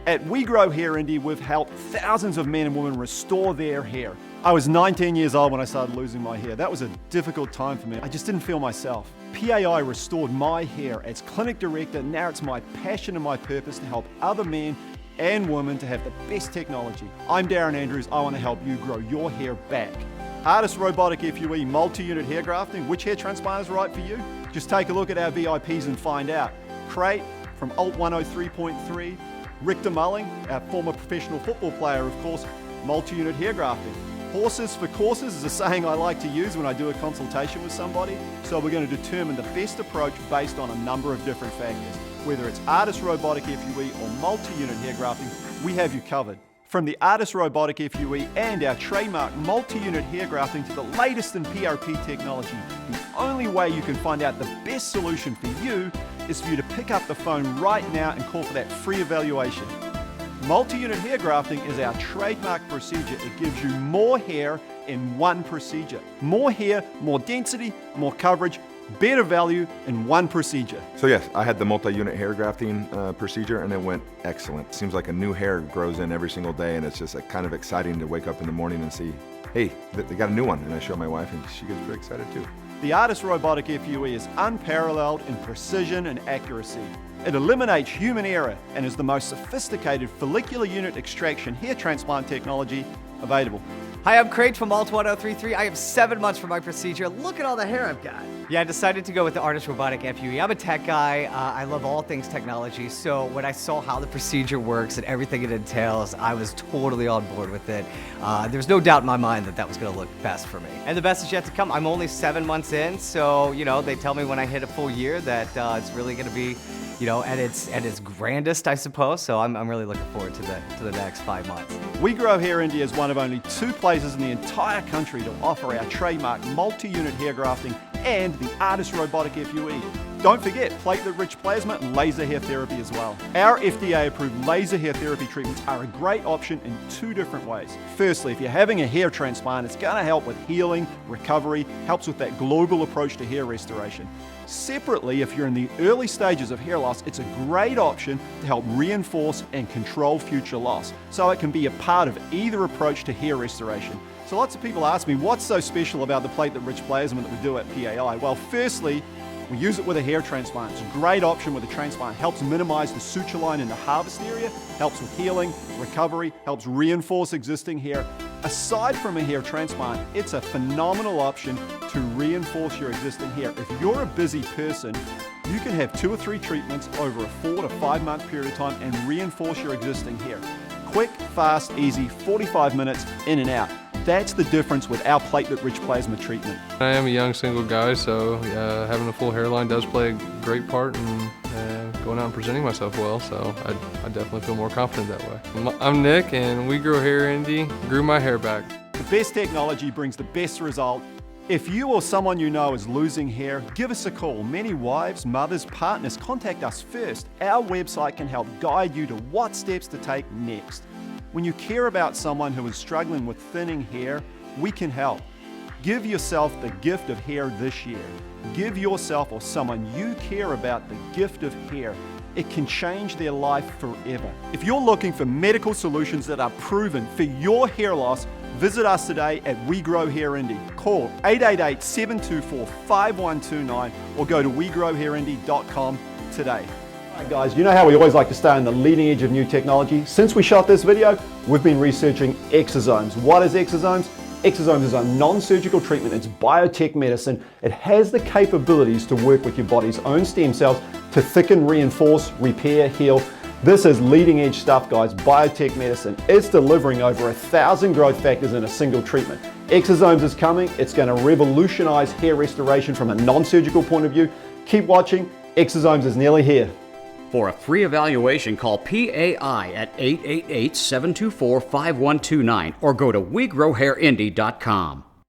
At We Grow Hair Indy, we've helped thousands of men and women restore their hair. I was 19 years old when I started losing my hair. That was a difficult time for me. I just didn't feel myself. PAI restored my hair as clinic director. Now it's my passion and my purpose to help other men and women to have the best technology. I'm Darren Andrews. I want to help you grow your hair back. Artist Robotic FUE multi-unit hair grafting. Which hair transplant is right for you? Just take a look at our VIPs and find out. Crate from Alt 103.3. Richter Mulling, our former professional football player, of course, multi-unit hair grafting. Horses for courses is a saying I like to use when I do a consultation with somebody. So we're going to determine the best approach based on a number of different factors. Whether it's Artist Robotic FUE or multi-unit hair grafting, we have you covered. From the Artist Robotic FUE and our trademark multi-unit hair grafting to the latest in PRP technology, the only way you can find out the best solution for you is for you to pick up the phone right now and call for that free evaluation. Multi-unit hair grafting is our trademark procedure. It gives you more hair in one procedure. More hair, more density, more coverage, better value in one procedure. So yes, I had the multi-unit hair grafting procedure and it went excellent. Seems like a new hair grows in every single day, and it's just kind of exciting to wake up in the morning and see, hey, they got a new one, and I show my wife and she gets very excited too. The Artist Robotic FUE is unparalleled in precision and accuracy. It eliminates human error and is the most sophisticated follicular unit extraction hair transplant technology available. Hi, I'm Craig from Alt 1033. I have 7 months for my procedure. Look at all the hair I've got. Yeah, I decided to go with the Artist Robotic FUE. I'm a tech guy. I love all things technology. So when I saw how the procedure works and everything it entails, I was totally on board with it. There's no doubt in my mind that that was going to look best for me. And the best is yet to come. I'm only 7 months in, so they tell me when I hit a full year that it's really going to be at its grandest, I suppose. So I'm really looking forward to the next 5 months. We Grow Hair Indy is one of only 2 places in the entire country to offer our trademark multi-unit hair grafting and the Artist Robotic FUE. Don't forget platelet-rich plasma and laser hair therapy as well. Our FDA-approved laser hair therapy treatments are a great option in 2 different ways. Firstly, if you're having a hair transplant, it's going to help with healing, recovery, helps with that global approach to hair restoration. Separately, if you're in the early stages of hair loss, it's a great option to help reinforce and control future loss. So it can be a part of either approach to hair restoration. So lots of people ask me, what's so special about the platelet-rich plasma that we do at PAI? Well, firstly, we use it with a hair transplant. It's a great option with a transplant. It helps minimize the suture line in the harvest area, helps with healing, recovery, helps reinforce existing hair. Aside from a hair transplant, it's a phenomenal option to reinforce your existing hair. If you're a busy person, you can have 2 or 3 treatments over a 4 to 5 month period of time and reinforce your existing hair. Quick, fast, easy, 45 minutes in and out. That's the difference with our platelet-rich plasma treatment. I am a young single guy, so having a full hairline does play a great part in going out and presenting myself well, so I definitely feel more confident that way. I'm Nick, and We Grow Hair Indy grew my hair back. The best technology brings the best result. If you or someone you know is losing hair, give us a call. Many wives, mothers, partners contact us first. Our website can help guide you to what steps to take next. When you care about someone who is struggling with thinning hair, we can help. Give yourself the gift of hair this year. Give yourself or someone you care about the gift of hair. It can change their life forever. If you're looking for medical solutions that are proven for your hair loss, visit us today at We Grow Hair Indy. Call 888-724-5129 or go to wegrowhairindy.com today. Alright guys, you know how we always like to stay on the leading edge of new technology? Since we shot this video, we've been researching exosomes. What is exosomes? Exosomes is a non-surgical treatment. It's biotech medicine. It has the capabilities to work with your body's own stem cells to thicken, reinforce, repair, heal. This is leading edge stuff, guys. Biotech medicine. It's delivering over 1,000 growth factors in a single treatment. Exosomes is coming. It's going to revolutionize hair restoration from a non-surgical point of view. Keep watching. Exosomes is nearly here. For a free evaluation, call PAI at 888-724-5129 or go to wegrowhairindy.com.